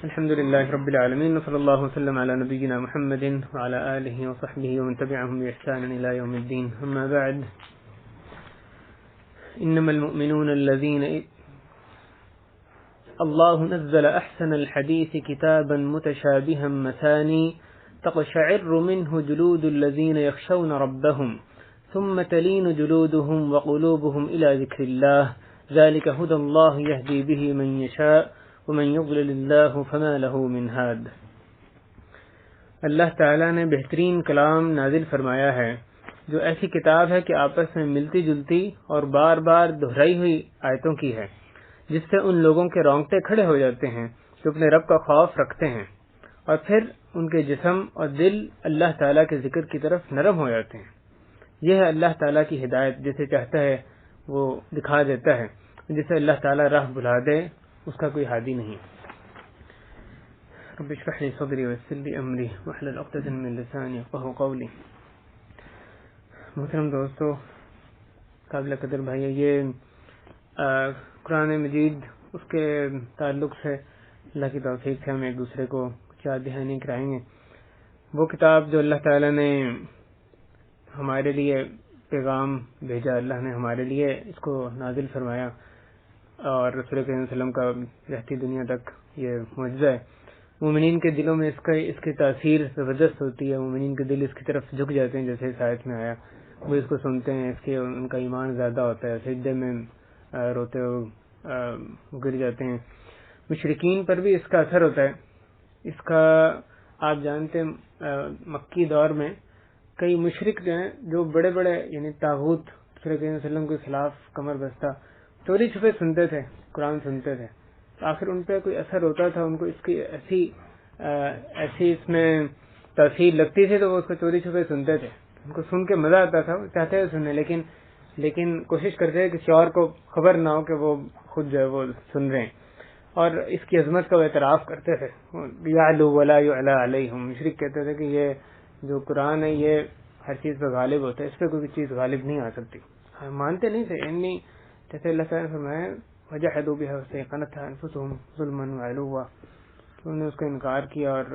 الحمد لله رب العالمين وصلى الله وسلم على نبينا محمد وعلى آله وصحبه ومن تبعهم بإحسان إلى يوم الدين. أما بعد، إنما المؤمنون الذين الله نزل أحسن الحديث كتابا متشابها مثاني تقشعر منه جلود الذين يخشون ربهم ثم تلين جلودهم وقلوبهم إلى ذكر الله ذلك هدى الله يهدي به من يشاء ومن يضلل الله فما له من هاد. اللہ تعالیٰ نے بہترین کلام نازل فرمایا ہے جو ایسی کتاب ہے کہ آپس میں ملتی جلتی اور بار بار دہرائی ہوئی آیتوں کی ہے، جس سے ان لوگوں کے رونگٹے کھڑے ہو جاتے ہیں جو اپنے رب کا خوف رکھتے ہیں، اور پھر ان کے جسم اور دل اللہ تعالیٰ کے ذکر کی طرف نرم ہو جاتے ہیں. یہ ہے اللہ تعالیٰ کی ہدایت، جسے چاہتا ہے وہ دکھا دیتا ہے، جسے اللہ تعالیٰ راہ بلا دے اس کا کوئی ہادی نہیں. رب اشرح لي صدري ويسر لي امري واحلل عقدة من لساني يفقهوا قولي. محترم دوستو، قابل قدر بھائی، یہ قرآن مجید، اس کے تعلق سے اللہ کی توفیق سے ہم ایک دوسرے کو کیا دہانی کرائیں گے. وہ کتاب جو اللہ تعالیٰ نے ہمارے لیے پیغام بھیجا، اللہ نے ہمارے لیے اس کو نازل فرمایا، اور رسول کریم صلی اللہ علیہ وسلم کا رہتی دنیا تک یہ معجزہ ہے. مومنین کے دلوں میں اس کی تاثیر زبردست ہوتی ہے. مومنین کے دل اس کی طرف جھک جاتے ہیں، جیسے اس آیت میں آیا، وہ اس کو سنتے ہیں، اس کے ان کا ایمان زیادہ ہوتا ہے، سجدے میں روتے ہوئے گر جاتے ہیں. مشرکین پر بھی اس کا اثر ہوتا ہے. اس کا آپ جانتے ہیں مکی دور میں کئی مشرک جو ہیں، جو بڑے بڑے یعنی طاغوت رسول کریم صلی اللہ علیہ وسلم کے خلاف کمر بستہ چوری چھپے سنتے تھے، قرآن سنتے تھے. آخر ان پہ کوئی اثر ہوتا تھا، ان کو اس کی ایسی اس میں تاثیر لگتی تھی تو وہ اس کو چوری چھپے سنتے تھے. ان کو سن کے مزہ آتا تھا، چاہتے تھے سننے، لیکن کوشش کرتے ہیں کہ کسی اور کو خبر نہ ہو کہ وہ خود جو ہے وہ سن رہے ہیں، اور اس کی عظمت کا وہ اعتراف کرتے تھے. یعلو ولا یعلی علیہم، مشرک کہتے تھے کہ یہ جو قرآن ہے یہ ہر چیز پہ غالب ہوتا ہے، اس پہ کوئی چیز غالب نہیں آ سکتی. مانتے نہیں تھے. یعنی جیسے اللہ تعالیٰ نے فرمایا وَجَحَدُوا بِهَا وَاسْتَيْقَنَتْهَا أَنفُسُهُمْ ظُلْمًا وَعُلُوًّا، انہوں نے اس کا انکار کیا، اور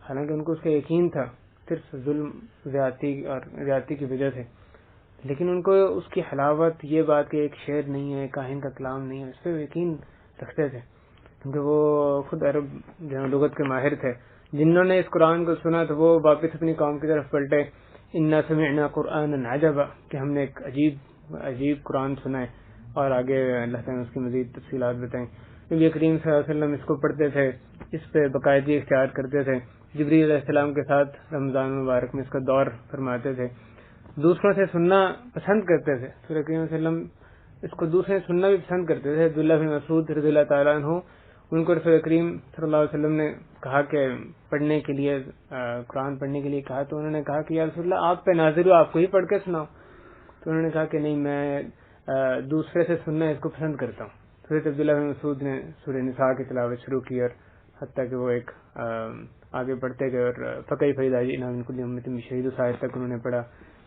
حالانکہ ان کو اس کا یقین تھا، صرف ظلم زیادتی کی وجہ سے، لیکن ان کو اس کی حلاوت، یہ بات کہ ایک شعر نہیں ہے، کاہن کا کلام نہیں ہے، اس پہ یقین رکھتے تھے، کیونکہ وہ خود عرب جو لغت کے ماہر تھے. جنہوں نے اس قرآن کو سنا تو وہ واپس اپنی قوم کی طرف پلٹے، اِنَّا سَمِعْنَا قُرْآنًا عَجَبًا، کہ ہم نے ایک عجیب قرآن سنا ہے. اور آگے اللہ تعالیٰ نے اس کی مزید تفصیلات بتائیں. نبی کریم صلی اللہ علیہ وسلم اس کو پڑھتے تھے، اس پہ باقاعدگی اختیار کرتے تھے. جبریل علیہ السلام کے ساتھ رمضان مبارک میں اس کا دور فرماتے تھے. دوسروں سے سننا پسند کرتے تھے. رسول کریم صلی اللہ علیہ وسلم اس کو دوسرے سننا بھی پسند کرتے تھے. عبداللہ بن مسعود رضی اللہ تعالیٰ عنہ، ان کو رسول کریم صلی اللہ علیہ وسلم نے کہا کہ پڑھنے کے لیے، قرآن پڑھنے کے لیے کہا، تو انہوں نے کہا کہ یا رسول اللہ آپ پہ نازل ہو، آپ کو ہی پڑھ کے سناؤ. تو انہوں نے کہا کہ نہیں، میں دوسرے سے سننا اس کو پسند کرتا ہوں. حضرت عبداللہ بن مسعود نے سورہ نساء کی تلاوت شروع کی، اور حتیٰ کہ وہ ایک آگے بڑھتے گئے، اور فَكَيْفَ إِذَا جِئْنَا مِن كُلِّ أُمَّةٍ بِشَهِيدٍ اس آیت تک انہوں نے پڑھا.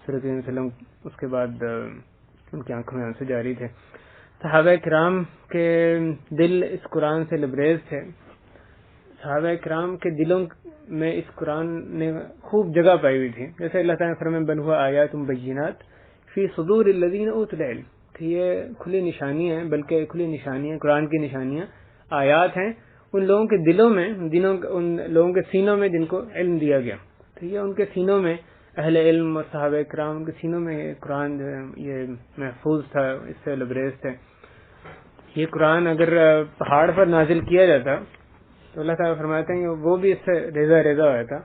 صلی اللہ علیہ وسلم اس کے بعد ان کی آنکھوں میں آنسو جاری تھے. صحابہ کرام کے دل اس قرآن سے لبریز تھے. صحابہ کرام کے دلوں میں اس قرآن نے خوب جگہ پائی ہوئی تھی. جیسے اللہ تعالیٰ نے فرمایا بل هو آیات بینات فی صدور الذین اوتوا العلم، کہ یہ کھلی نشانی ہے، بلکہ کھلی نشانی ہے، قرآن کی نشانیاں، آیات ہیں ان لوگوں کے دلوں میں، ان لوگوں کے سینوں میں جن کو علم دیا گیا. تو یہ ان کے سینوں میں، اہل علم اور صحابہ کرام، ان کے سینوں میں یہ قرآن جو ہے یہ محفوظ تھا، اس سے لبریز تھے. یہ قرآن اگر پہاڑ پر نازل کیا جاتا تو اللہ تعالیٰ فرماتے ہیں کہ وہ بھی اس سے ریزہ ریزہ ہوا تھا.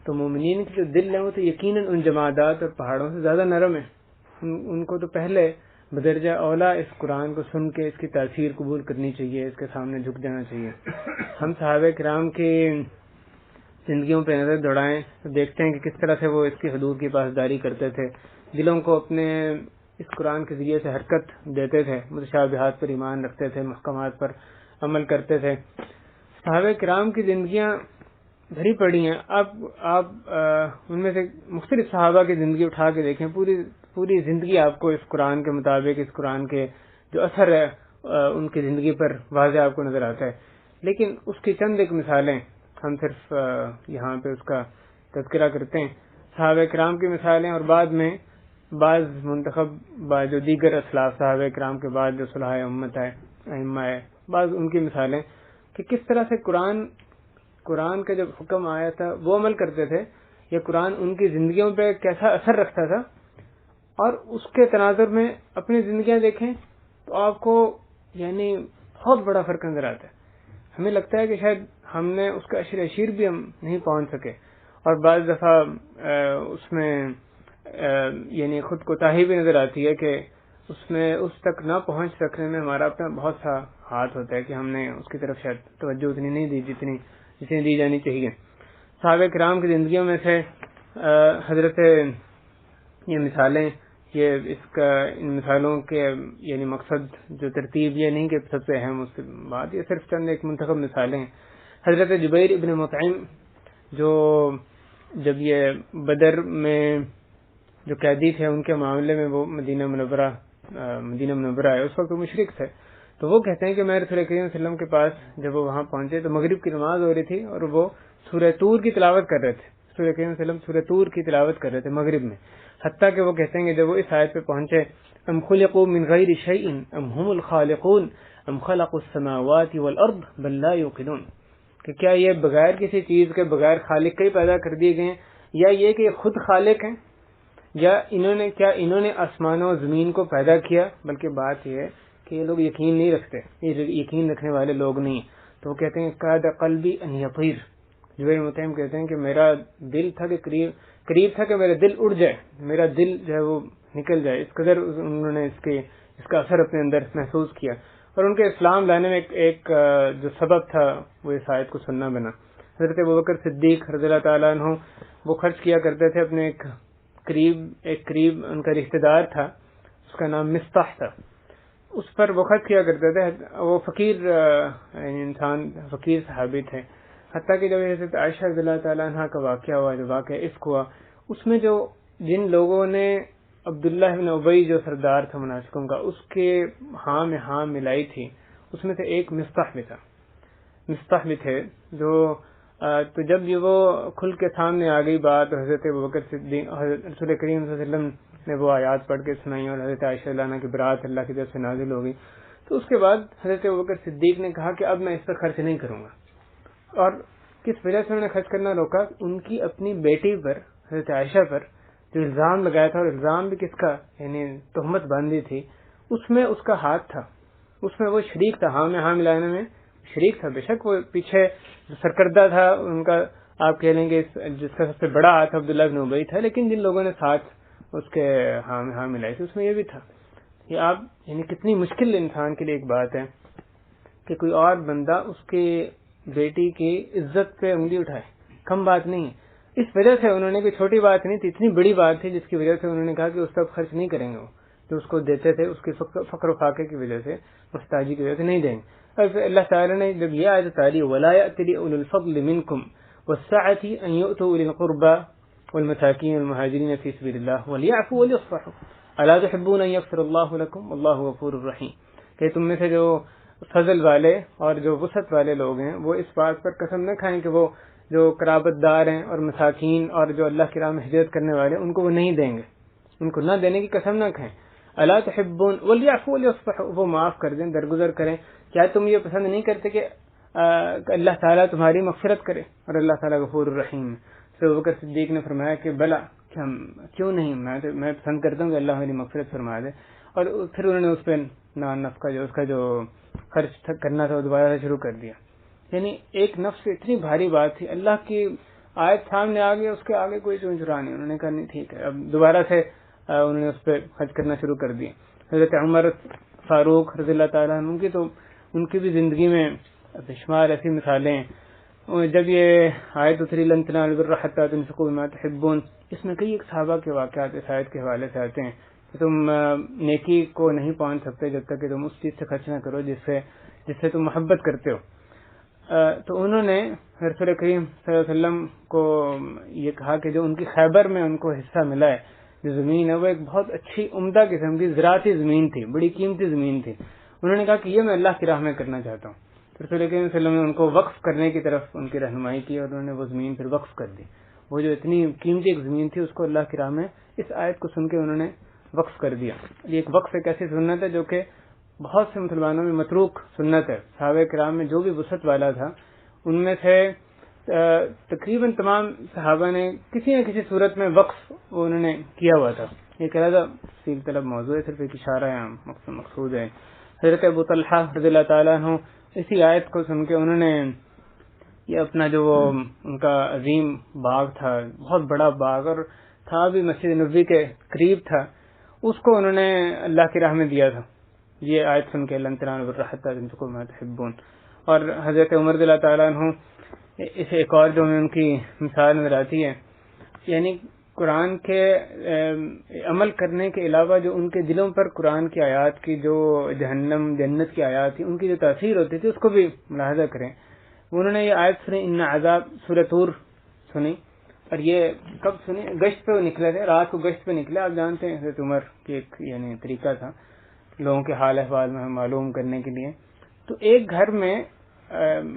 تو مومنین کے جو دل ہے وہ تو یقیناً ان جمادات اور پہاڑوں سے زیادہ نرم ہے. ان کو تو پہلے بدرجہ اولا اس قرآن کو سن کے اس کی تاثیر قبول کرنی چاہیے، اس کے سامنے جھک جانا چاہیے. ہم صحابہ کرام کی زندگیوں پہ نظر دوڑائیں تو دیکھتے ہیں کہ کس طرح سے وہ اس کی حدود کی پاسداری کرتے تھے، دلوں کو اپنے اس قرآن کے ذریعے سے حرکت دیتے تھے، متشابہات پر ایمان رکھتے تھے، محکمات پر عمل کرتے تھے. صحابہ کرام کی زندگیاں بھری پڑی ہیں. آپ ان میں سے مختلف صحابہ کی زندگی اٹھا کے دیکھیں، پوری زندگی آپ کو اس قرآن کے مطابق، اس قرآن کے جو اثر ہے ان کی زندگی پر واضح آپ کو نظر آتا ہے. لیکن اس کی چند ایک مثالیں ہم صرف یہاں پہ اس کا تذکرہ کرتے ہیں. صحابہ کرام کی مثالیں اور بعد میں بعض منتخب جو دیگر اسلاف صحابہ کرام کے بعد جو صلحائے امت ہے ائمہ ہے بعض ان کی مثالیں کہ کس طرح سے قرآن کا جب حکم آیا تھا وہ عمل کرتے تھے یا قرآن ان کی زندگیوں پہ کیسا اثر رکھتا تھا. اور اس کے تناظر میں اپنی زندگیاں دیکھیں تو آپ کو یعنی بہت بڑا فرق نظر آتا ہے. ہمیں لگتا ہے کہ شاید ہم نے اس کا اشیر بھی ہم نہیں پہنچ سکے اور بعض دفعہ اس میں یعنی خود کوتاہی بھی نظر آتی ہے کہ اس میں اس تک نہ پہنچ سکنے میں ہمارا اپنا بہت سا ہاتھ ہوتا ہے کہ ہم نے اس کی طرف شاید توجہ اتنی نہیں دی جتنی دی جانی چاہیے. صحابہ کرام کی زندگیوں میں سے حضرت یہ مثالیں ان مثالوں کے یعنی مقصد جو ترتیب یہ نہیں کہ سب سے اہم اس کے بعد یہ صرف چند ایک منتخب مثالیں ہیں. حضرت جبیر ابن مطعم جو جب یہ بدر میں جو قیدی تھے ان کے معاملے میں وہ مدینہ منورہ آئے اس وقت وہ مشرک تھے تو وہ کہتے ہیں کہ میں رسول کریم صلی اللہ علیہ وسلم کے پاس جب وہ وہاں پہنچے تو مغرب کی نماز ہو رہی تھی اور وہ سورہ طور کی تلاوت کر رہے تھے. رسول کریم صلی اللہ علیہ وسلم سورہ طور کی تلاوت کر رہے تھے مغرب میں حتیٰ کہ وہ کہتے ہیں کہ جب وہ اس آیت پہ پہنچے ام خلقوا من غیر شیء ام هم الخالقون ام خلقوا السماوات والارض بل لا یوقنون کہ کیا یہ بغیر کسی چیز کے بغیر خالق کے ہی پیدا کر دیے گئے ہیں یا یہ کہ خود خالق ہیں یا انہوں نے آسمان و زمین کو پیدا کیا. بلکہ بات یہ ہے کہ یہ لوگ یقین نہیں رکھتے یہ یقین رکھنے والے لوگ نہیں. تو وہ کہتے ہیں کاد قلبی ان یطیر. جبیر مطعم کہتے ہیں کہ میرا دل تھا کہ قریب تھا کہ میرا دل اڑ جائے میرا دل جو ہے وہ نکل جائے اس قدر انہوں نے اس کا اثر اپنے اندر محسوس کیا. اور ان کے اسلام لانے میں ایک جو سبب تھا وہ اس آیت کو سننا بنا. حضرت ابوبکر صدیق رضی اللہ تعالیٰ عنہ وہ خرچ کیا کرتے تھے اپنے ایک قریب ان کا رشتہ دار تھا اس کا نام مصطح تھا اس پر وہ خرچ کیا کرتے تھے. وہ فقیر انسان فقیر صحابی تھے حتیٰ کہ جب حضرت عائشہ رضی اللہ تعالیٰ عنہ کا واقعہ ہوا جو واقعہ عفق ہوا اس میں جن لوگوں نے عبداللہ بن ابی جو سردار تھا منافقوں کا اس کے ہاں میں ہاں ملائی تھی اس میں سے ایک مصطح بھی تھے جو تو جب یہ وہ کھل کے سامنے آ گئی بات حضرت ابوبکر صدیق رسول کریم صلی اللہ علیہ وسلم نے وہ آیات پڑھ کے سنائی اور حضرت عائشہ رضی اللہ عنہا کی برات اللہ کی طرف سے نازل ہو گئی. تو اس کے بعد حضرت ابوبکر صدیق نے کہا کہ اب میں اس پر خرچ نہیں کروں گا. اور کس وجہ سے انہوں نے خرچ کرنا روکا ان کی اپنی بیٹی پر حضرت عائشہ پر جو الزام لگایا تھا اور الزام بھی کس کا یعنی تہمت باندھی تھی اس میں اس کا ہاتھ تھا اس میں وہ شریک تھا ہاں میں ہاں ملانے میں شریک تھا. بے شک وہ پیچھے جو سرکردہ تھا ان کا آپ کہہ لیں گے جس کا سب سے بڑا ہاتھ عبداللہ بن ابی تھا لیکن جن لوگوں نے ساتھ اس کے ہاں میں ہاں ملائی تھی اس میں یہ بھی تھا. یہ آپ یعنی کتنی مشکل انسان کے لیے ایک بات ہے کہ کوئی اور بندہ اس کے بیٹی کی عزت پہ انگلی اٹھائے. کم بات نہیں. اس وجہ سے انہوں نے کوئی چھوٹی بات نہیں تھی اتنی بڑی بات تھی جس کی وجہ سے انہوں نے کہا کہ اس پر خرچ نہیں کریں گے وہ جو اس کو دیتے تھے اس کی فقر و فاقے کی وجہ سے محتاجی کی وجہ سے نہیں دیں گے. اللہ تعالی نے جب یہ آیت اتاری ولا یأتل اولو الفضل منکم والسعة ان یؤتوا اولي القربى والمساکین والمہاجرین فی سبیل اللہ وليعفوا وليصفحوا الا تحبون ان یغفر اللہ لکم واللہ غفور رحیم. کہ تم میں سے جو فضل والے اور جو وسعت والے لوگ ہیں وہ اس بات پر قسم نہ کھائیں کہ وہ جو قرابت دار ہیں اور مساکین اور جو اللہ کی راہ میں ہجرت کرنے والے ان کو وہ نہیں دیں گے ان کو نہ دینے کی قسم نہ کھائیں. الا تحبون وليعفوا وليصفحوا وہ معاف کر دیں درگزر کریں. کیا تم یہ پسند نہیں کرتے کہ اللہ تعالیٰ تمہاری مغفرت کرے اور اللہ تعالیٰ غفور الرحیم. تو ابوبکر صدیق نے فرمایا کہ بلا کیوں نہیں میں پسند کرتا ہوں کہ اللہ میری مغفرت فرما دے. اور پھر انہوں نے اس پہ نفس کا جو اس کا جو خرچ کرنا تھا وہ دوبارہ سے شروع کر دیا. یعنی ایک نفس اتنی بھاری بات تھی اللہ کی آیت سامنے آ گئی اس کے آگے کوئی چونچرا نہیں. انہوں نے کہا نہیں ٹھیک ہے اب دوبارہ سے انہوں نے اس پہ خرچ کرنا شروع کر دیا. حضرت عمر فاروق رضی اللہ تعالیٰ عنہ کی تو ان کی بھی زندگی میں بے شمار ایسی مثالیں ہیں. جب یہ آیت اتری لن تنالوا البر حتی تنفقوا مما تحبون اس میں کئی ایک صحابہ کے واقعات اس آیت کے حوالے سے آتے ہیں کہ تم نیکی کو نہیں پہنچ سکتے جب تک کہ تم اس چیز سے خرچ نہ کرو جس سے تم محبت کرتے ہو. تو انہوں نے رسول کریم صلی اللہ علیہ وسلم کو یہ کہا کہ جو ان کی خیبر میں ان کو حصہ ملا ہے جو زمین ہے وہ ایک بہت اچھی عمدہ قسم کی زراعتی زمین تھی بڑی قیمتی زمین تھی. انہوں نے کہا کہ یہ میں اللہ کی راہ میں کرنا چاہتا ہوں تو رسول کریم صلی اللہ علیہ وسلم نے ان کو وقف کرنے کی طرف ان کی رہنمائی کی اور انہوں نے وہ زمین پھر وقف کر دی. وہ جو اتنی قیمتی ایک زمین تھی اس کو اللہ کی راہ میں اس آیت کو سن کے انہوں نے وقف کر دیا. یہ ایک وقف ایک ایسی سنت ہے جو کہ بہت سے مسلمانوں میں متروک سنت ہے. صحابہ کرام میں جو بھی وسعت والا تھا ان میں سے تقریباً تمام صحابہ نے کسی نہ کسی صورت میں وقف انہوں نے کیا ہوا تھا. ایک علیحدہ تفصیل طلب موضوع ہے, صرف ایک اشارہ ہے, مقصود ہے. حضرت ابو طلحہ رضی اللہ تعالیٰ عنہ اسی آیت کو سن کے انہوں نے یہ اپنا جو وہ ان کا عظیم باغ تھا, بہت بڑا باغ اور تھا بھی مسجد نبوی کے قریب تھا, اس کو انہوں نے اللہ کی راہ میں دیا تھا. یہ آیت سن کے لن تنالوا البر حتی تنفقوا مما تحبون. اور حضرت عمر رضی اللہ تعالیٰ عنہ اسے ایک اور جو میں ان کی مثال نظر آتی ہے, یعنی قرآن کے عمل کرنے کے علاوہ جو ان کے دلوں پر قرآن کی آیات کی جو جہنم جنت کی آیات تھی ان کی جو تاثیر ہوتی تھی اس کو بھی ملاحظہ کریں. انہوں نے یہ آیت سنی ان عذاب سورہ طور سنی, اور یہ کب سنی؟ گشت پہ نکلے تھے, رات کو گشت پہ نکلے. آپ جانتے ہیں حضرت عمر کی ایک یعنی طریقہ تھا لوگوں کے حال احوال میں معلوم کرنے کے لیے. تو ایک گھر میں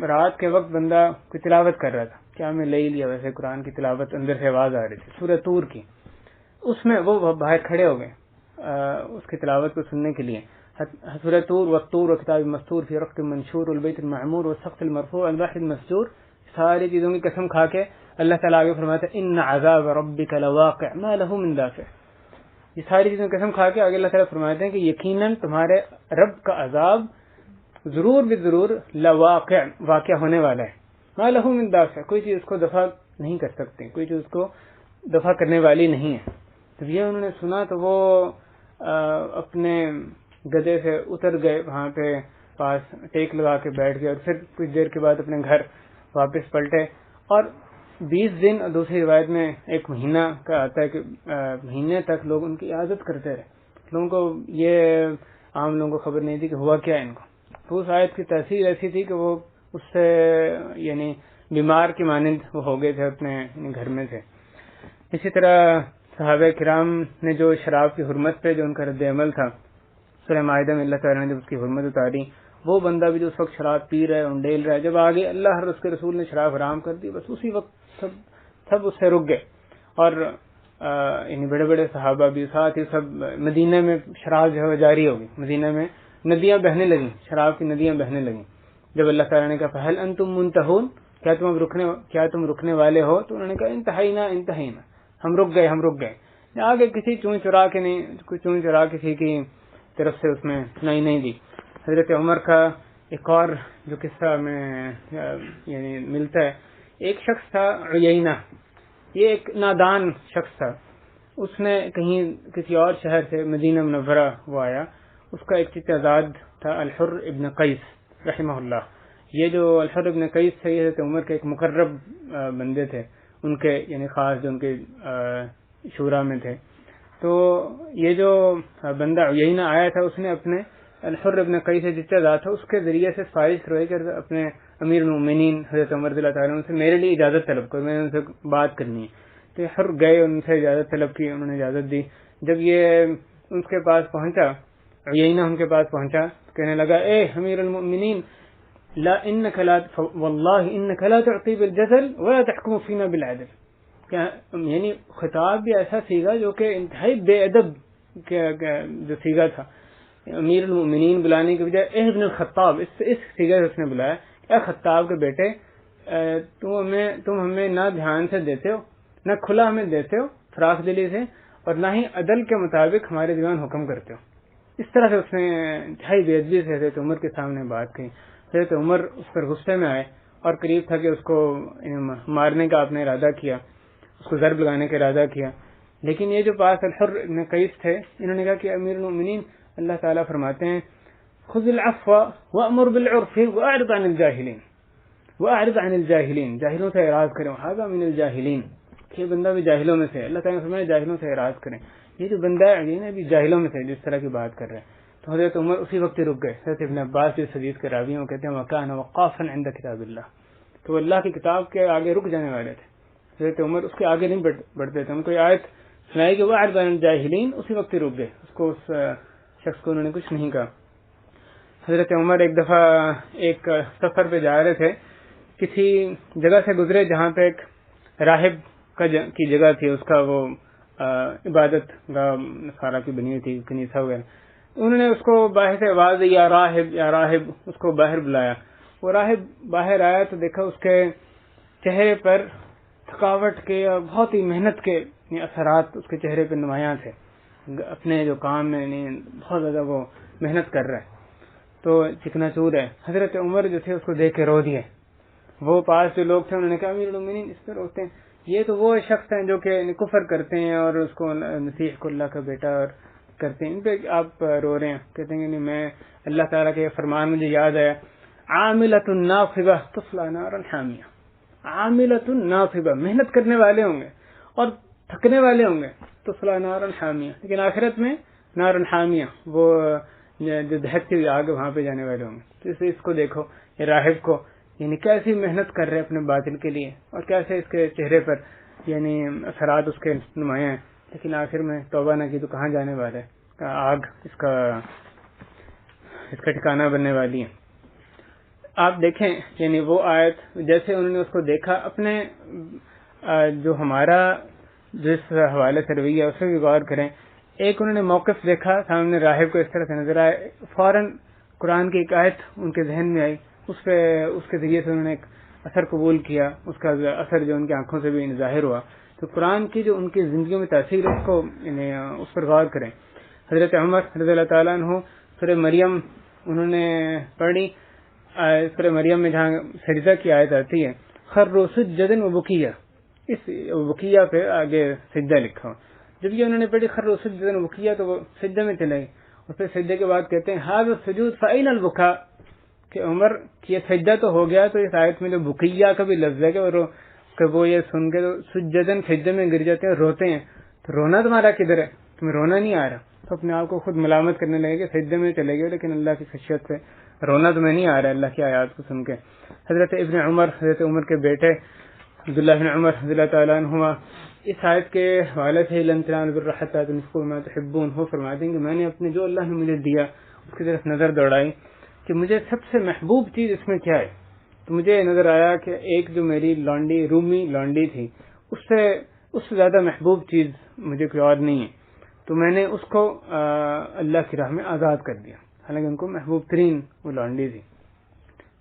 رات کے وقت بندہ کوئی تلاوت کر رہا تھا, کیا میں لے لیا ویسے قرآن کی تلاوت, اندر سے آواز آ رہی تھی سورہ طور کی. اس میں وہ باہر کھڑے ہو گئے اس کی تلاوت کو سننے کے لیے. سورہ طور والطور وکتاب مسطور فی رق منشور والبیت المعمور والسقف المرفوع والبحر المسجور, ساری چیزوں کی قسم کھا کے اللہ تعالیٰ آگے فرماتا ہے ان عذاب ربک لواقع ما له من دافع. یہ ساری چیزوں کی قسم کھا کے آگے اللہ تعالیٰ فرماتے ہیں کہ یقیناً تمہارے رب کا عذاب ضرور بھی ضرور لواقع واقع ہونے والا ہے. ما له من دافع, کوئی چیز اس کو دفع نہیں کر سکتی, کوئی چیز اس کو دفع کرنے والی نہیں ہے. جب یہ انہوں نے سنا تو وہ اپنے گدے سے اتر گئے, وہاں پہ پاس ٹیک لگا کے بیٹھ گئے, اور پھر کچھ دیر کے بعد اپنے گھر واپس پلٹے. اور 20 دن, اور دوسری روایت میں ایک مہینہ کا آتا ہے کہ مہینے تک لوگ ان کی عادت کرتے رہے. لوگوں کو یہ عام لوگوں کو خبر نہیں تھی کہ ہوا کیا ان کو. تو اس آیت کی تاثیر ایسی تھی کہ وہ اس سے یعنی بیمار کی مانند وہ ہو گئے تھے, اپنے گھر میں تھے. اسی طرح صحابہ کرام نے جو شراب کی حرمت پہ جو ان کا رد عمل تھا, سورہ مائدہ میں اللہ تعالیٰ نے جب اس کی حرمت اتاری, وہ بندہ بھی جو اس وقت شراب پی رہا ہے, انڈیل رہا ہے, جب آگے اللہ اور اس کے رسول نے شراب حرام کر دی, بس اسی وقت سب اس سے رک گئے. اور یعنی بڑے بڑے صحابہ بھی ساتھ ہی سب مدینہ میں شراب جو ہے جاری ہوگی, مدینہ میں ندیاں بہنے لگیں, شراب کی ندیاں بہنے لگیں. جب اللہ تعالیٰ نے کہا فہل انتم منتہون, کیا تم رکنے والے ہو, تو انہوں نے کہا انتہینا, ہم رک گئے. آگے کسی چون چرا کسی کی طرف سے اس میں نہیں دی. حضرت عمر کا ایک اور جو قصہ میں یعنی ملتا ہے, ایک شخص تھا عیینہ, یہ ایک نادان شخص تھا. اس نے کہیں کسی اور شہر سے مدینہ منورہ وہ آیا. اس کا ایک چچا زاد تھا الحر ابن قیس رحمہ اللہ. یہ جو الحر ابن قیس تھے یہ حضرت عمر کے ایک مقرب بندے تھے, ان کے یعنی خاص جو ان کے شورا میں تھے. تو یہ جو بندہ عیینہ آیا تھا, اس نے اپنے الحر ابن قیس سے چچا زاد تھا, اس کے ذریعے سے سفارش کروائی کہ اپنے امیر المؤمنین حضرت عمر رضی اللہ تعالیٰ عنہ سے میرے لیے اجازت طلب کرو, میں نے ان سے بات کرنی ہے. تو حر گئے, ان سے اجازت طلب کی, انہوں نے اجازت دی. جب یہ ان کے پاس پہنچا, عیینہ ان کے پاس پہنچا, کہنے لگا اے امیر المؤمنین لا انک لا واللہ انک لا تعطی بالجزل ولا تحکم فینا بالعدل. یعنی خطاب بھی ایسا سیگا جو کہ انتہائی بے ادب جو سیگا تھا. امیر المؤمنین بلانے کے بجائے اے ابن الخطاب, اس سیگا سے اس نے بلایا, اے خطاب کے بیٹے, تم ہمیں نہ دھیان سے دیتے ہو, نہ کھلا ہمیں دیتے ہو فراخ دلی سے, اور نہ ہی عدل کے مطابق ہمارے دیوان حکم کرتے ہو. اس طرح سے اس نے انتہائی بے ادبی سے حضرت عمر کے سامنے بات کہی. حضرت عمر اس پر غصے میں آئے اور قریب تھا کہ اس کو مارنے کا آپ نے ارادہ کیا, اس کو ضرب لگانے کا ارادہ کیا. لیکن یہ جو پاس الحر ابن قیس تھے, انہوں نے کہا کہ امیر المؤمنین اللہ تعالیٰ فرماتے ہیں خذ العفو وامر بالعرف واعرض عن الجاہلین, جاہلوں سے اعراض کریں. ھذا من الجاہلین, یہ بندہ بھی جاہلوں میں سے, اللہ تعالیٰ نے فرمایا جاہلوں سے اعراض کریں. یہ جو بندہ ہے یہ بھی جاہلوں میں سے جس طرح کی بات کر رہے ہیں. تو حضرت عمر اسی وقت رک گئے. حضرت ابن عباس جو حدیث کے راوی ہیں وہ کہتے ہیں وکان وقافا عند کتاب اللہ, تو اللہ کی کتاب کے آگے رک جانے والے تھے. حضرت عمر اس کے آگے نہیں بڑھتے تھے. ان کو یہ آیت سنائی کہ واعرض عن الجاہلین, اسی وقت رک گئے. اس شخص کو انہوں نے کچھ نہیں کہا. حضرت عمر ایک دفعہ ایک سفر پہ جا رہے تھے، کسی جگہ سے گزرے جہاں پہ ایک راہب کی جگہ تھی، اس کا وہ عبادت گاہ سارا کی بنی ہوئی تھی، کنیسہ وغیرہ. انہوں نے اس کو باہر سے آواز دی، یا راہب یا راہب، اس کو باہر بلایا. وہ راہب باہر آیا تو دیکھا اس کے چہرے پر تھکاوٹ کے اور بہت ہی محنت کے اثرات اس کے چہرے پہ نمایاں تھے. اپنے جو کام میں بہت زیادہ وہ محنت کر رہا ہے، تو چکنا چور ہے. حضرت عمر جو تھے اس کو دیکھ کے رو دیے. وہ پاس جو لوگ تھے انہوں نے کہا امیر المومنین اس پہ روتے ہیں، یہ تو وہ شخص ہیں جو کہ کفر کرتے ہیں اور اس کو مسیح کو اللہ کا بیٹا اور کرتے ہیں، ان پہ آپ رو رہے ہیں. کہتے ہیں کہ میں اللہ تعالیٰ کے فرمان مجھے یاد آیا، عاملۃ ناصبہ تصلی نارا حامیہ. عاملۃ ناصبہ، محنت کرنے والے ہوں گے اور تھکنے والے ہوں گے، تصلی نارا حامیہ، لیکن آخرت میں نارا حامیہ، وہ جو دہکتی ہوئی آگ وہاں پہ جانے والے ہوں گے. تو اس کو دیکھو، یہ راہب کو یعنی کیسی محنت کر رہے اپنے باطل کے لیے، اور کیسے اس کے چہرے پر یعنی اثرات اس کے نمایاں ہیں، لیکن آخر میں توبہ نہ کی تو کہاں جانے والے، آگ اس کا ٹھکانہ بننے والی ہے. آپ دیکھیں یعنی وہ آیت جیسے انہوں نے اس کو دیکھا، اپنے جو ہمارا جس حوالے سے رویہ اس پہ بھی غور کریں. ایک انہوں نے موقف دیکھا سامنے، راہب کو اس طرح سے نظر آئے، فوراً قرآن کی ایک آیت ان کے ذہن میں آئی، اس کے ذریعے سے انہوں نے ایک اثر قبول کیا، اس کا اثر جو ان کی آنکھوں سے بھی ظاہر ہوا. تو قرآن کی جو ان کی زندگیوں میں تاثیر ہے اس پر غور کریں. حضرت عمر رضی اللہ تعالیٰ عنہ سورہ مریم انہوں نے پڑھی، سورہ مریم میں جہاں سجدہ کی آیت آتی ہے، خروا سجدا وبکیا، اس بکیا پہ آگے سجدہ لکھا. جب یہ انہوں نے پڑھی خروا سجدا وبکیا تو وہ سجدے میں چلے گئے، اور پھر سجدے کے بعد کہتے ہیں ھذا السجود فأین البکا، کہ عمر یہ سجدہ تو ہو گیا، تو اس آیت میں جو بکیا کا بھی لفظ ہے کہ وہ یہ سن کے تو سجدن سجدے میں گر جاتے ہیں، روتے ہیں. تو رونا تمہارا کدھر ہے، تمہیں رونا نہیں آ رہا. تو اپنے آپ کو خود ملامت کرنے لگے کہ سجدے میں چلے گئے لیکن اللہ کی خشیت سے رونا تمہیں نہیں آ رہا اللہ کی آیات کو سن کے. حضرت عمر کے بیٹے عبداللہ بن عمر رضی اللہ تعالیٰ عنہما اس آیت کے حوالے سے لن تنالوا البر حتی تنفقوا مما تحبون، وہ فرماتے ہیں کہ میں نے اپنے جو اللہ نے مجھے دیا اس کی طرف نظر دوڑائی کہ مجھے سب سے محبوب چیز اس میں کیا ہے. تو مجھے نظر آیا کہ ایک جو میری لانڈی، رومی لانڈی تھی، اس سے زیادہ محبوب چیز مجھے کوئی اور نہیں ہے. تو میں نے اس کو اللہ کی راہ میں آزاد کر دیا، حالانکہ ان کو محبوب ترین وہ لانڈی تھی،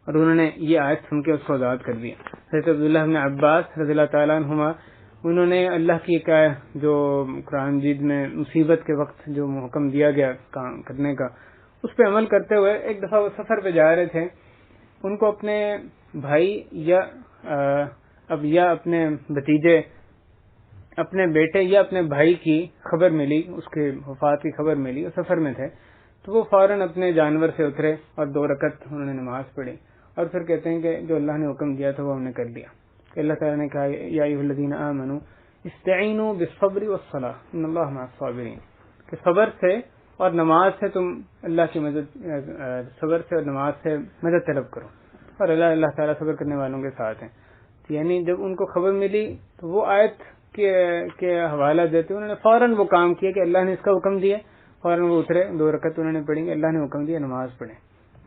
اور انہوں نے یہ آیت سن کے اس کو آزاد کر دیا. حضرت عبداللہ بن عباس رضی اللہ تعالیٰ عنہما انہوں نے اللہ کی جو قرآن مجید میں مصیبت کے وقت جو حکم دیا گیا کام کرنے کا، اس پہ عمل کرتے ہوئے ایک دفعہ وہ سفر پہ جا رہے تھے. ان کو اپنے بھائی یا اپنے بھتیجے، اپنے بیٹے یا اپنے بھائی کی خبر ملی، اس کے وفات کی خبر ملی، اور سفر میں تھے. تو وہ فوراً اپنے جانور سے اترے اور 2 رکعت انہوں نے نماز پڑھی، اور پھر کہتے ہیں کہ جو اللہ نے حکم دیا تھا وہ ہم نے کر لیا. کہ اللہ تعالیٰ نے کہا یا ایھا الذین آمنوا استعینوا بالصبر والصلاۃ ان اللہ مع الصابرین، کہ صبر سے اور نماز سے تم اللہ کی مدد، صبر سے اور نماز سے مدد طلب کرو، اور اللہ تعالیٰ صبر کرنے والوں کے ساتھ ہیں. یعنی جب ان کو خبر ملی تو وہ آیت کے حوالہ دیتے انہوں نے فوراً وہ کام کیا کہ اللہ نے اس کا حکم دیا، فوراً وہ اترے، 2 رکعت انہوں نے پڑھی کہ اللہ نے حکم دیا نماز پڑھیں.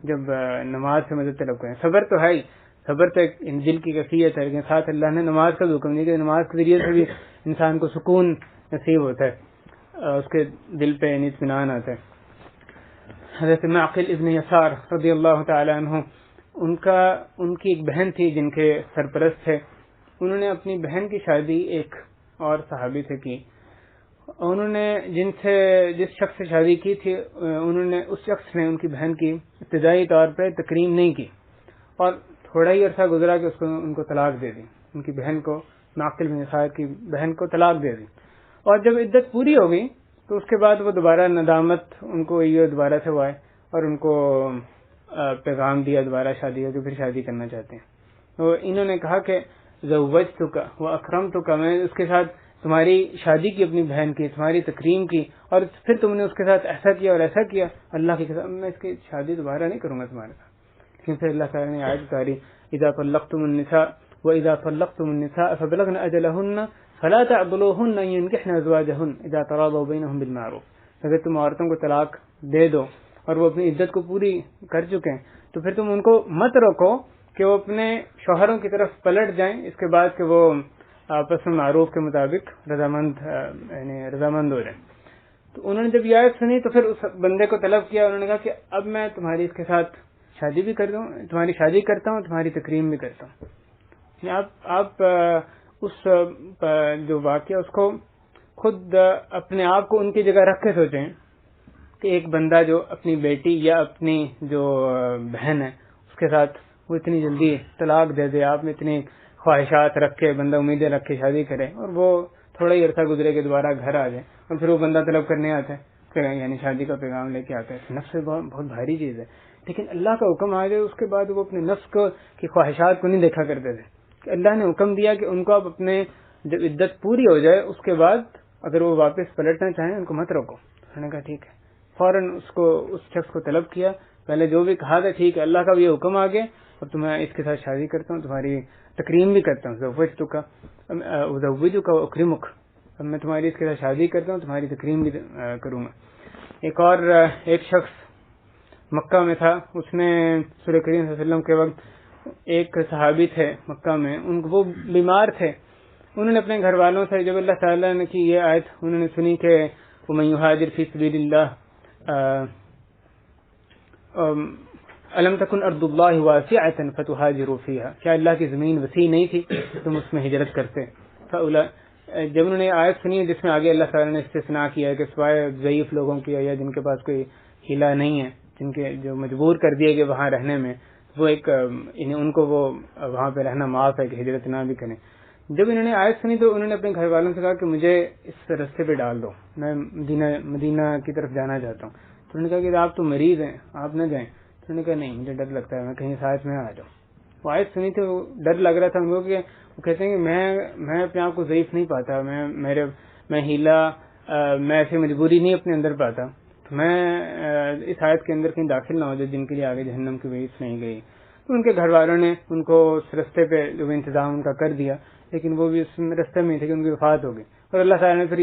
جب نماز سے مدد طلب کریں، صبر تو ہے ہی، صبر تو ایک دل کی کیفیت ہے، لیکن ساتھ اللہ نے نماز کا بھی حکم دیا کہ نماز کے ذریعے سے بھی انسان کو سکون نصیب ہوتا ہے، اس کے دل پہ اطمینان آتا ہے. حضرت معقل ابن یسار رضی اللہ تعالی عنہ، ان کی ایک بہن تھی جن کے سرپرست تھے. انہوں نے اپنی بہن کی شادی ایک اور صحابی سے کی. انہوں نے جس شخص سے شادی کی تھی، اس شخص نے ان کی بہن کی ابتدائی طور پہ تکریم نہیں کی، اور تھوڑا ہی عرصہ گزرا کہ ان کو طلاق دے دی. ان کی بہن کو، معقل بن یسار کی بہن کو طلاق دے دی. اور جب عدت پوری ہو گئی تو اس کے بعد وہ دوبارہ ندامت، ان کو یہ دوبارہ سے وہ آئے اور ان کو پیغام دیا دوبارہ شادی ہو کہ پھر شادی کرنا چاہتے ہیں. تو انہوں نے کہا کہ زوجتک و اکرمتک، میں اس کے ساتھ تمہاری شادی کی، اپنی بہن کی، تمہاری تکریم کی، اور پھر تم نے اس کے ساتھ ایسا کیا اور ایسا کیا، اللہ کی قسم میں اس کی شادی دوبارہ نہیں کروں گا تمہارے ساتھ. لیکن پھر اللہ تعالیٰ نے آیت اتاری اذا طلقتم النساء واذا طلقتم النساء فبلغن اجلهن فلا تعضلوهن ان ينكحن ازواجهن اذا تراضوا بينهم بالمعروف. اگر تم عورتوں کو طلاق دے دو اور وہ اپنی عدت کو پوری کر چکے ہیں، تو پھر تم ان کو مت روکو کہ وہ اپنے شوہروں کی طرف پلٹ جائیں اس کے بعد کہ وہ آپس میں معروف کے مطابق رضامند ہو جائیں۔ تو انہوں نے جب یہ آیت سنی تو پھر اس بندے کو طلب کیا، انہوں نے کہا کہ اب میں تمہاری اس کے ساتھ شادی بھی کر دوں، تمہاری شادی کرتا ہوں، تمہاری تکریم بھی کرتا ہوں۔ آپ اس جو واقعہ اس کو خود اپنے آپ کو ان کی جگہ رکھ کے سوچیں کہ ایک بندہ جو اپنی بیٹی یا اپنی جو بہن ہے اس کے ساتھ وہ اتنی جلدی طلاق دے دے، آپ نے اتنی خواہشات رکھ کے بندہ امیدیں رکھ کے شادی کرے اور وہ تھوڑا ہی عرصہ گزرے کے دوبارہ گھر آ جائے اور پھر وہ بندہ طلب کرنے آتا ہے، یعنی شادی کا پیغام لے کے آتا ہے، نفس سے بہت بھاری چیز ہے۔ لیکن اللہ کا حکم آ جائے اس کے بعد وہ اپنے نفس کی خواہشات کو نہیں دیکھا کرتے تھے کہ اللہ نے حکم دیا کہ ان کو اب اپنے جب عدت پوری ہو جائے اس کے بعد اگر وہ واپس پلٹنا چاہیں ان کو مت روکو۔ انہوں نے کہا ٹھیک ہے، فوراً اس شخص کو طلب کیا، پہلے جو بھی کہا تھا ٹھیک ہے، اللہ کا بھی یہ حکم آ گیا، اب تو میں اس کے ساتھ شادی کرتا ہوں، تمہاری تکریم بھی کرتا ہوں، زوجتک واکرمک، اب میں تمہاری اس کے ساتھ شادی کرتا ہوں، تمہاری تکریم بھی کروں گا۔ ایک شخص مکہ میں تھا، اس نے رسول کریم صلی اللہ علیہ وسلم کے وقت ایک صحابی تھے مکہ میں، وہ بیمار تھے، انہوں نے اپنے گھر والوں سے جب اللہ تعالیٰ نے کی یہ آیت انہوں نے سنی کہ وَمَن يُهَاجِرْ فِي سَبِيلِ اللَّهِ أَلَمْ تَكُنْ أَرْضُ اللَّهِ وَاسِعَةً فَتُهَاجِرُوا فِيهَا، کیا اللہ کی زمین وسیع نہیں تھی تم اس میں ہجرت کرتے؟ جب انہوں نے آیت سنی جس میں آگے اللہ تعالیٰ نے استثناء کیا ہے کہ سوائے ضعیف لوگوں کی یا جن کے پاس کوئی ہیلا نہیں ہے، جن کے جو مجبور کر دیے گئے وہاں رہنے میں، وہ ان کو وہ وہاں پہ رہنا معاف ہے کہ ہجرت نہ بھی کریں۔ جب انہوں نے آیت سنی تو انہوں نے اپنے گھر والوں سے کہا کہ مجھے اس راستے پہ ڈال دو، میں مدینہ کی طرف جانا چاہتا ہوں۔ تو انہوں نے کہا کہ آپ تو مریض ہیں، آپ نہ جائیں۔ تو انہوں نے کہا نہیں، مجھے ڈر لگتا ہے، میں کہیں ساتھ میں آ جاؤں۔ وہ آیت سنی تو ڈر لگ رہا تھا ان کو کہ وہ کہتے ہیں کہ میں اپنے آپ کو ضعیف نہیں پاتا، میں ہیلا، میں ایسی مجبوری نہیں اپنے اندر پاتا، تو میں اس آیت کے اندر کہیں داخل نہ ہو جائے جن کے لیے آگے جہنم کی وعید نہیں گئی۔ تو ان کے گھر والوں نے ان کو اس رستے پہ جو انتظام ان کا کر دیا، لیکن وہ بھی اس رستے میں تھے کہ ان کی وفات ہو گئی۔ اور اللہ تعالیٰ نے پھر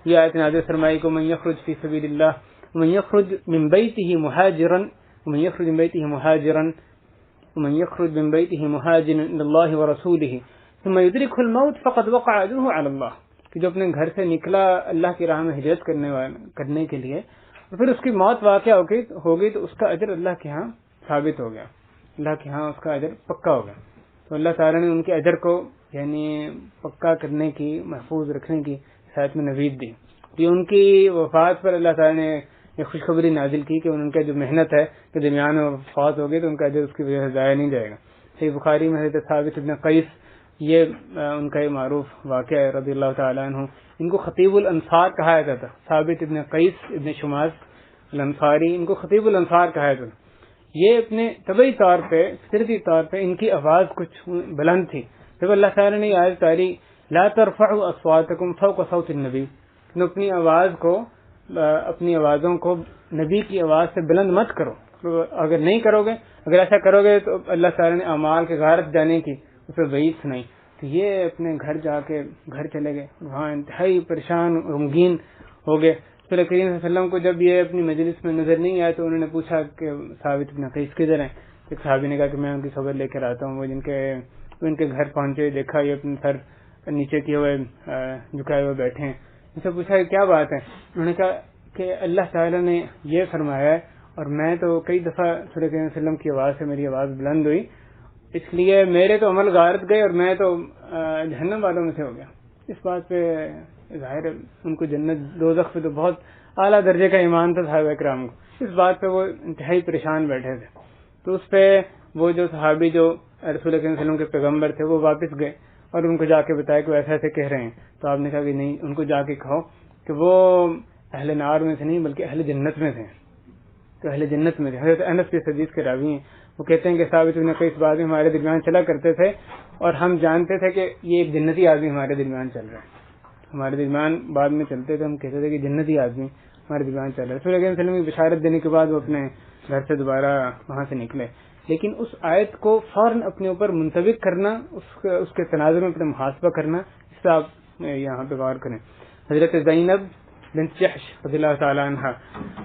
یہ آیت نازل فرمائی کو من یخرج فی سبیل اللہ ومن یخرج من بیتہ مہاجرا ومن یخرج من بیتہ مہاجرا ومن یخرج من بیتہ مہاجرا الی اللہ ورسولہ ثم یدرکہ الموت فقد وقع اجرہ علی اللہ، کہ جو اپنے گھر سے نکلا اللہ کی راہ میں ہجرت کرنے کے لیے اور پھر اس کی موت واقع ہوگی تو اس کا اجر اللہ کے ہاں ثابت ہو گیا، اللہ کے ہاں اس کا اجر پکا ہو گیا۔ تو اللہ تعالیٰ نے ان کے اجر کو یعنی پکا کرنے کی، محفوظ رکھنے کی ساتھ میں نوید دی۔ یہ ان کی وفات پر اللہ تعالیٰ نے یہ خوشخبری نازل کی کہ ان کا جو محنت ہے کہ درمیان میں وفات ہوگی تو ان کا اجر اس کی وجہ سے ضائع نہیں جائے گا۔ صحیح بخاری میں حضرت ثابت ابن قیس، یہ ان کا یہ معروف واقعہ ہے رضی اللہ تعالیٰ عنہ، ان کو خطیب الانصار کہا جاتا تھا۔ ثابت ابن قیس ابن شماس الانصاری، ان کو خطیب الانصار کہا جاتا تھا۔ یہ اپنے طبعی طور پہ، فطرتی طور پہ ان کی آواز کچھ بلند تھی۔ جب اللہ تعالیٰ نے یہ آیت اتاری لا ترفعوا اصواتکم فوق صوت النبی، اپنی آوازوں کو نبی کی آواز سے بلند مت کرو، اگر نہیں کرو گے، اگر ایسا کرو گے تو اللہ تعالیٰ نے اعمال کے غارت جانے کی اس پہ وعید سنائی۔ تو یہ اپنے گھر چلے گئے، وہاں انتہائی پریشان غمگین ہو گئے۔ رسول کریم صلی اللہ علیہ وسلم کو جب یہ اپنی مجلس میں نظر نہیں آیا تو انہوں نے پوچھا کہ ثابت بن قیس کدھر ہیں؟ ایک صحابی نے کہا کہ میں ان کی خبر لے کر آتا ہوں۔ وہ ان کے گھر پہنچے، دیکھا یہ اپنے سر نیچے کیے ہوئے جھکائے ہوئے بیٹھے ہیں۔ ان سے پوچھا کہ کیا بات ہے؟ انہوں نے کہا کہ اللہ تعالیٰ نے یہ فرمایا ہے اور میں تو کئی دفعہ رسول کریم صلی اللہ علیہ وسلم کی آواز سے میری آواز بلند ہوئی، اس لیے میرے تو عمل غارت گئے اور میں تو جہنم والوں میں سے ہو گیا۔ اس بات پہ ظاہر ہے ان کو جنت دوزخ پہ تو بہت اعلیٰ درجے کا ایمان تھا صحابہ کرام کو، اس بات پہ وہ انتہائی پریشان بیٹھے تھے۔ تو اس پہ وہ جو صحابی جو رسول اللہ صلی اللہ علیہ وسلم کے پیغمبر تھے وہ واپس گئے اور ان کو جا کے بتایا کہ وہ ایسے ایسے کہہ رہے ہیں۔ تو آپ نے کہا کہ نہیں، ان کو جا کے کہو کہ وہ اہل نار میں سے نہیں بلکہ اہل جنت میں تھے، تو اہل جنت میں تھے۔ حضرت انس کے حدیث کے راوی ہیں، وہ کہتے ہیں کہ ثابت بن قیس بعد میں ہمارے درمیان چلا کرتے تھے اور ہم جانتے تھے کہ یہ ایک جنتی آدمی ہمارے درمیان چل رہا ہے، ہمارے درمیان بعد میں چلتے تھے، ہم کہتے تھے کہ جنتی آدمی ہمارے درمیان چل رہا ہے۔ رسول اللہ صلی اللہ علیہ وسلم کی بشارت دینے کے بعد وہ اپنے گھر سے دوبارہ وہاں سے نکلے، لیکن اس آیت کو فوراً اپنے اوپر منطبق کرنا، اس کے تناظر میں اپنا محاسبہ کرنا، اس سے آپ یہاں پہ غور کریں۔ حضرت زینب بنت جحش رضی اللہ تعالیٰ عنہ،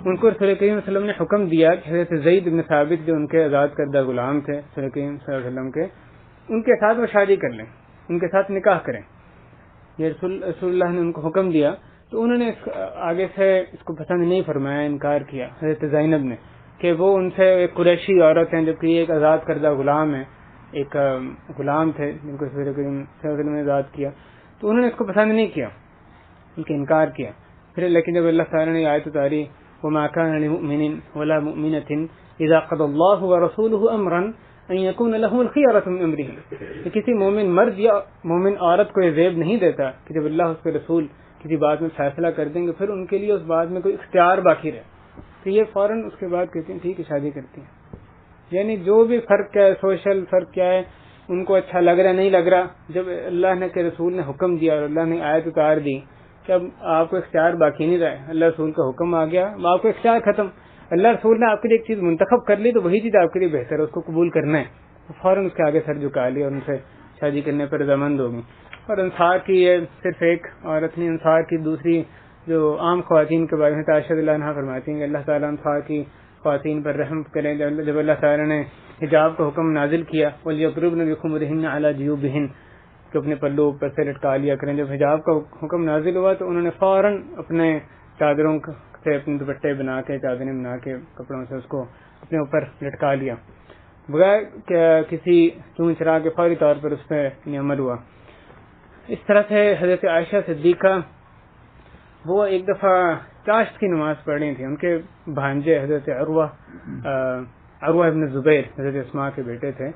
ان کو رسول کریم صلی اللہ علیہ وسلم نے حکم دیا کہ حضرت زید بن ثابت جو ان کے آزاد کردہ غلام تھے رسول کریم صلی اللہ علیہ وسلم کے، ان کے ساتھ وہ شادی کر لیں، ان کے ساتھ نکاح کریں. یہ رسول اللہ نے ان کو حکم دیا تو انہوں نے آگے سے اس کو پسند نہیں فرمایا، انکار کیا حضرت زینب نے کہ وہ ان سے ایک قریشی عورت ہیں جبکہ یہ ایک آزاد کردہ غلام ہے، ایک غلام تھے جن کو رسول کریم صلی اللہ علیہ وسلم نے آزاد کیا. تو انہوں نے اس کو پسند نہیں کیا، ان کا انکار کیا. پھر لیکن جب اللہ تعالیٰ نے آیت اتاری وَمَا كَانَ لِمُؤْمِنٍ وَلَا مُؤْمِنَةٍ إِذَا قَضَى اللَّهُ وَرَسُولُهُ أَمْرًا أَن يَكُونَ لَهُمُ الْخِيَرَةُ مِنْ أَمْرِهِمْ، کہ کسی مومن مرد یا مومن عورت کو یہ زیب نہیں دیتا کہ جب اللہ اس کے رسول کسی بات میں فیصلہ کر دیں گے پھر ان کے لیے اس بات میں کوئی اختیار باقی رہے. تو یہ فوراً اس کے بعد کہتے ہیں ٹھیک ہے شادی کرتے ہیں. یعنی جو بھی فرق ہے، سوشل فرق کیا ہے، ان کو اچھا لگ رہا نہیں لگ رہا، جب اللہ نے کے رسول نے حکم دیا اور اللہ نے آیت اتار دی کہ اب آپ کو اختیار باقی نہیں رہا، اللہ رسول کا حکم آ گیا، آپ کو اختیار ختم. اللہ رسول نے آپ کے لیے ایک چیز منتخب کر لی تو وہی چیز آپ کے لیے بہتر ہے، اس کو قبول کرنا ہے. تو فوراً اس کے آگے سر جھکا لیا اور ان سے شادی کرنے پر رضامند ہوگی. اور انصار کی یہ صرف ایک عورت نہیں، انصار کی دوسری جو عام خواتین کے بارے میں عائشہ رضی اللہ عنہا فرماتی ہیں کہ اللہ تعالیٰ انصار کی خواتین پر رحم کریں. جب اللہ تعالیٰ نے حجاب کا حکم نازل کیا وَلْيَضْرِبْنَ بِخُمُرِهِنَّ عَلَى جِيُوبِهِنَّ کہ اپنے پلو پر سے لٹکا لیا کریں، جب حجاب کا حکم نازل ہوا تو انہوں نے فوراً اپنے چادروں سے اپنے دوپٹے بنا کے، چادریں بنا کے کپڑوں سے اس کو اپنے اوپر لٹکا لیا بغیر کسی چون چرا کے، فوری طور پر اس پہ عمل ہوا. اس طرح سے حضرت عائشہ صدیقہ وہ ایک دفعہ چاشت کی نماز پڑھ رہی تھی. ان کے بھانجے حضرت عروہ ابن زبیر حضرت اسماء کے بیٹے تھے،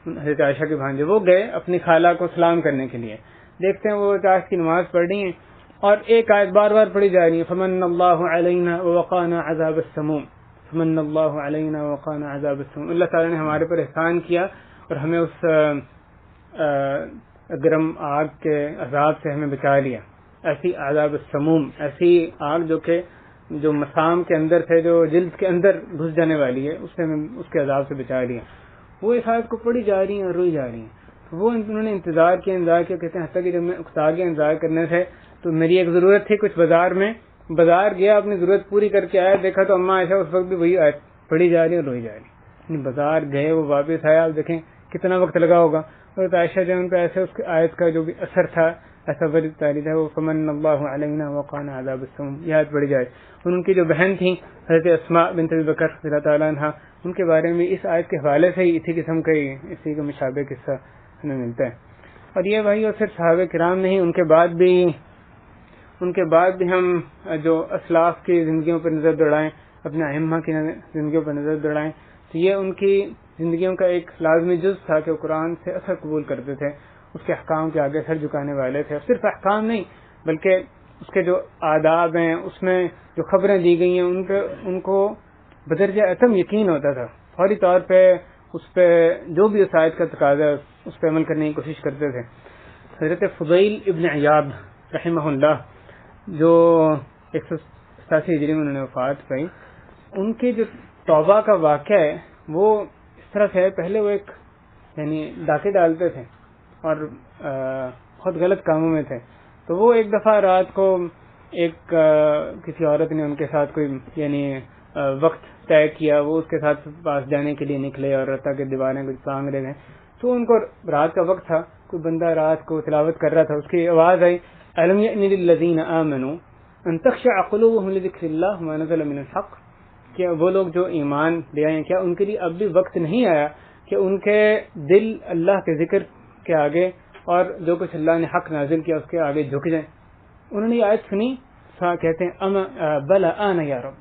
حضرت عائشہ کے بھانجے، وہ گئے اپنی خالہ کو سلام کرنے کے لیے. دیکھتے ہیں وہ چاشت کی نماز پڑھ رہی ہیں اور ایک آیت بار بار پڑھی جا رہی ہے فمن اللہ علینا ووقانا عذاب السموم، فمن اللہ علینا ووقانا عذاب السموم. اللہ تعالیٰ نے ہمارے پر احسان کیا اور ہمیں اس گرم آگ کے عذاب سے ہمیں بچا لیا. ایسی عذاب السموم، ایسی آگ جو مسام کے اندر سے، جو جلد کے اندر گھس جانے والی ہے، اس سے ہمیں اس کے عذاب سے بچا لیا. وہ اس آیت کو پڑھی جا رہی ہیں اور روئی جا رہی ہیں. وہ انہوں نے انتظار کیا، کہتے ہیں حتیٰ کہ جب میں اکتا گیا انتظار کرنے سے تو میری ایک ضرورت تھی کچھ بازار گیا، اپنی ضرورت پوری کر کے آیا، دیکھا تو اماں عائشہ اس وقت بھی وہی آیت پڑھی جا رہی ہے اور روئی جا رہی. بازار گئے، وہ واپس آیا، آپ دیکھیں کتنا وقت لگا ہوگا. اور عائشہ جو ان پہ ایسے اس آیت کا جو بھی اثر تھا، ایسا وجہ تاریخ ہے، وہ فمن اللہ علینا وقانا عذاب السموم یہ آیت پڑھی جائے. اور ان کی جو بہن تھیں حضرت اسماء بنت ابی بکر رضی اللہ تعالیٰ عنہا، ان کے بارے میں اس آیت کے حوالے سے ہی اسی کا مشابہ قصہ ہمیں ملتا ہے. اور یہ وہی اور صرف صحابہ کرام نہیں، ان کے بعد بھی ہم جو اسلاف کی زندگیوں پر نظر دوڑائیں، اپنے ائمہ کی زندگیوں پر نظر دوڑائیں تو یہ ان کی زندگیوں کا ایک لازمی جز تھا کہ وہ قرآن سے اثر قبول کرتے تھے، اس کے احکام کے آگے سر جھکانے والے تھے. اور صرف احکام نہیں بلکہ اس کے جو آداب ہیں، اس میں جو خبریں دی گئی ہیں، ان کو بدرجہ اتم یقین ہوتا تھا. فوری طور پہ اس پہ جو بھی اس آیت کا تقاضا ہے اس پہ عمل کرنے کی کوشش کرتے تھے. حضرت فضیل ابن عیاض رحمہ اللہ جو 187 ہجری میں انہوں نے وفات پائی، ان کی جو توبہ کا واقعہ ہے وہ اس طرح سے ہے. پہلے وہ ڈاکے ڈالتے تھے اور بہت غلط کاموں میں تھے. تو وہ ایک دفعہ رات کو کسی عورت نے ان کے ساتھ کوئی وقت طے کیا، وہ اس کے ساتھ پاس جانے کے لیے نکلے اور رتا کے دیواریں کچھ سانگ رہے تھے. تو ان کو رات کا وقت تھا، کوئی بندہ رات کو تلاوت کر رہا تھا، اس کی آواز آئی أَلَمْ يَأْنِ لِلَّذِينَ آمَنُوا أَن تَخْشَعَ قُلُوبُهُمْ لِذِكْرِ اللَّهِ وَمَا نَزَلَ مِنَ الْحَقِّ، کہ وہ لوگ جو ایمان لے آئے کیا ان کے لیے اب بھی وقت نہیں آیا کہ ان کے دل اللہ کے ذکر کے آگے اور جو کچھ اللہ نے حق نازل کیا اس کے آگے جھک جائیں. انہوں نے یہ آیت سنی، کہتے ہیں بلا آنا یا رب،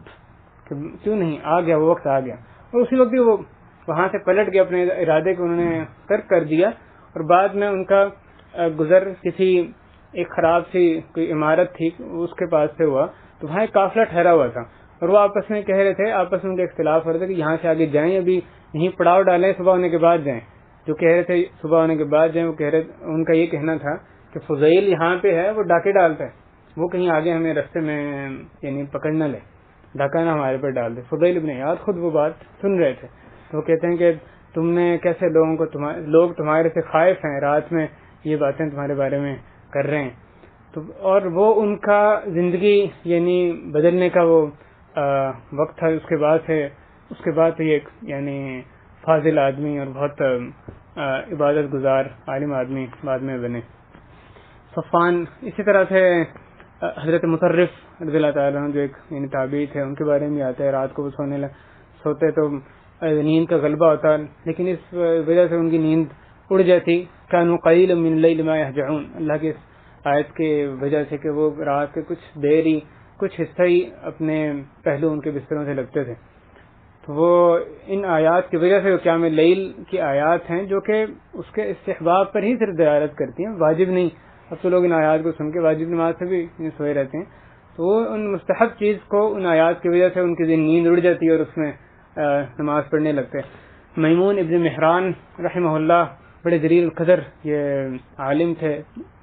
کہ کیوں نہیں، آ گیا وہ وقت، آ گیا. اور اسی وقت بھی وہ وہاں سے پلٹ گئے، اپنے ارادے کو انہوں نے ترک کر دیا. اور بعد میں ان کا گزر کسی ایک خراب سی کوئی عمارت تھی اس کے پاس سے ہوا، تو وہاں ایک قافلہ ٹھہرا ہوا تھا اور وہ آپس میں کہہ رہے تھے، آپس میں ان کے اختلاف ہو رہے تھے کہ یہاں سے آگے جائیں، ابھی یہیں پڑاؤ ڈالیں، صبح ہونے کے بعد جائیں. جو کہہ رہے تھے صبح ہونے کے بعد جائیں، وہ کہہ رہے ان کا یہ کہنا تھا کہ فضیل یہاں پہ ہے، وہ ڈاکے ڈالتا ہے، وہ کہیں آگے ہمیں رستے میں پکڑ نہ لے، ڈاکہ نہ ہمارے پر ڈال دے. فضیل ابن عیاض خود وہ بات سن رہے تھے تو وہ کہتے ہیں کہ تم نے کیسے لوگ تمہارے سے خائف ہیں، رات میں یہ باتیں تمہارے بارے میں کر رہے ہیں. تو اور وہ ان کا زندگی یعنی بدلنے کا وہ وقت تھا. اس کے بعد یہ یعنی فاضل آدمی اور بہت عبادت گزار عالم آدمی بعد میں بنے. صفان اسی طرح سے حضرت مطرف رضی اللہ تعالیٰ عنہ جو ایک یعنی تابعی تھے, ان کے بارے میں آتا ہے رات کو وہ سوتے تو نیند کا غلبہ ہوتا, لیکن اس وجہ سے ان کی نیند اڑ جاتی. کانوا قلیلا من اللیل ما یہجعون, اللہ کی آیت کی وجہ سے کہ وہ رات کے کچھ حصہ ہی اپنے پہلو ان کے بستروں سے لگتے تھے. تو وہ ان آیات کی وجہ سے قیام اللیل کی آیات ہیں جو کہ اس کے استحباب پر ہی صرف دلالت کرتی ہیں, واجب نہیں. اب تو لوگ ان آیات کو سن کے واجب نماز سے بھی سوئے رہتے ہیں, تو وہ ان مستحب چیز کو ان آیات کی وجہ سے ان کی نیند اڑ جاتی ہے اور اس میں نماز پڑھنے لگتے. میمون ابن مہران رحمہ اللہ بڑے جلیل القدر یہ عالم تھے,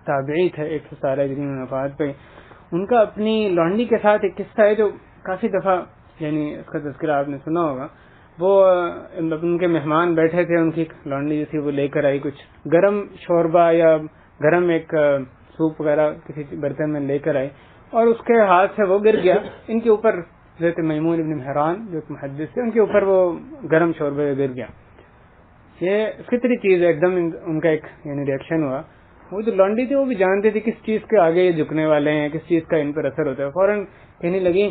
تابعی تھے, 117 ہجری میں وفات پہ. ان کا اپنی لونڈی کے ساتھ ایک قصہ ہے جو کافی دفعہ یعنی اس کا تذکرہ آپ نے سنا ہوگا. وہ ان کے مہمان بیٹھے تھے, ان کی لونڈی جو تھی وہ لے کر آئی کچھ گرم شوربہ یا گرم ایک سوپ وغیرہ کسی برتن میں لے کر آئی, اور اس کے ہاتھ سے وہ گر گیا ان کے اوپر. حضرت میمون ابن مہران جو محدث تھے, ان کے اوپر وہ گرم شوربہ گر گیا. یہ فطری چیز ہے, ایک دم ان کا ایک یعنی ریئیکشن ہوا. وہ جو لانڈی تھی وہ بھی جانتے تھے کس چیز کے آگے یہ جھکنے والے ہیں, کس چیز کا ان پر اثر ہوتا ہے. فوراً کہنے لگی